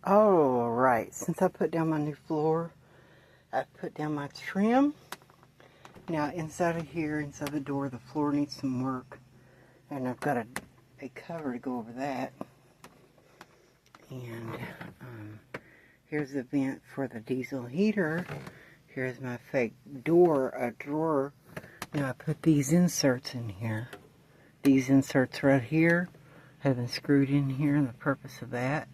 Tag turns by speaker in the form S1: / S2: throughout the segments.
S1: Alright, since I put down my new floor, I put down my trim. Now inside of here, inside the door, the floor needs some work. And I've got a cover to go over that. And here's the vent for the diesel heater. Here's my fake drawer. Now I put these inserts in here. These inserts right here have been screwed in here, and the purpose of that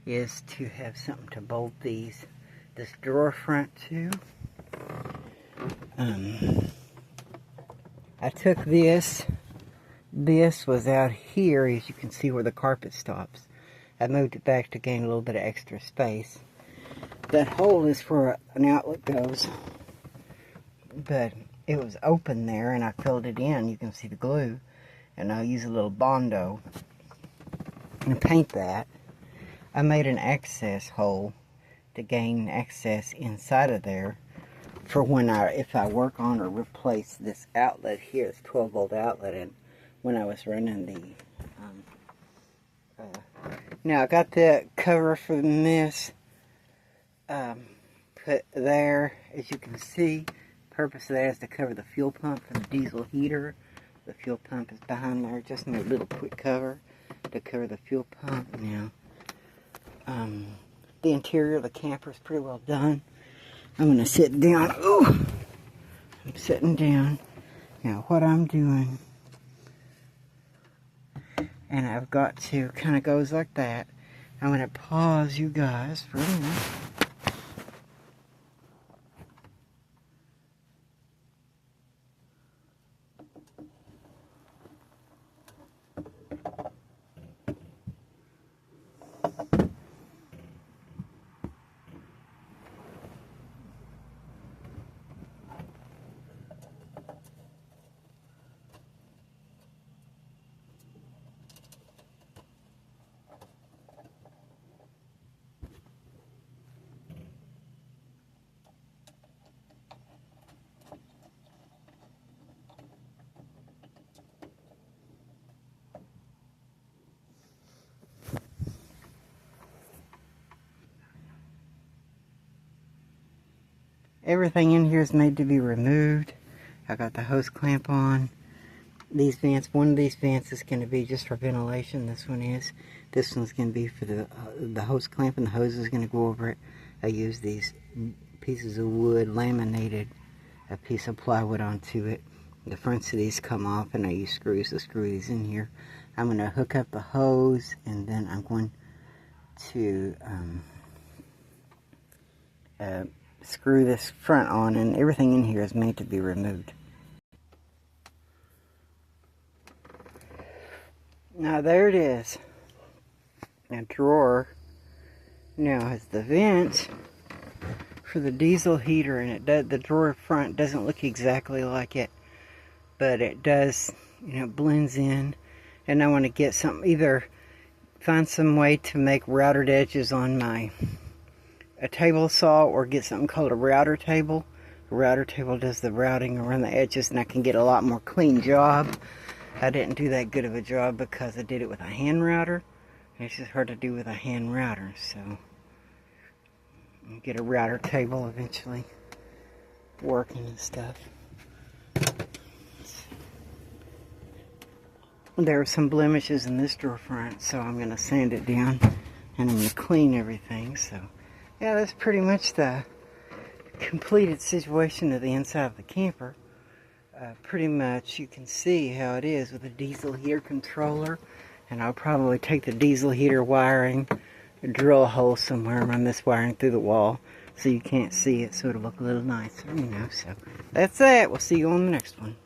S1: is to have something to bolt this drawer front to. I took this was out here, as you can see where the carpet stops. I moved it back to gain a little bit of extra space. That hole is where an outlet goes, but it was open there and I filled it in. You can see the glue, and I'll use a little Bondo and paint that. I made an access hole to gain access inside of there for when if I work on or replace this outlet here, this 12-volt outlet, and when I was running the now I got the cover from this put there. As you can see, the purpose of that is to cover the fuel pump for the diesel heater. The fuel pump is behind there, just a little quick cover to cover the fuel pump. Now the interior of the camper is pretty well done. I'm going to sit down. Ooh, I'm sitting down. Now what I'm doing, and I've got to, kind of goes like that. I'm going to pause you guys for a minute. Everything in here is made to be removed. I got the hose clamp on. These vents, one of these vents is going to be just for ventilation. This one is. This one's going to be for the hose clamp, and the hose is going to go over it. I use these pieces of wood, laminated a piece of plywood onto it. The fronts of these come off, and I use screws to screw these in here. I'm going to hook up the hose, and then I'm going to screw this front on, and everything in here is made to be removed. Now there it is. A drawer now has the vent for the diesel heater, and the drawer front doesn't look exactly like it, but it does, blends in. And I want to get find some way to make routed edges on a table saw, or get something called a router table. A router table does the routing around the edges, and I can get a lot more clean job. I didn't do that good of a job because I did it with a hand router. It's just hard to do with a hand router, so I'll get a router table eventually working and stuff. There are some blemishes in this drawer front, so I'm going to sand it down, and I'm going to clean everything. So yeah, that's pretty much the completed situation of the inside of the camper. Pretty much you can see how it is with the diesel heater controller, and I'll probably take the diesel heater wiring and drill a hole somewhere and run this wiring through the wall so you can't see it, so it'll look a little nicer, So that's that. We'll see you on the next one.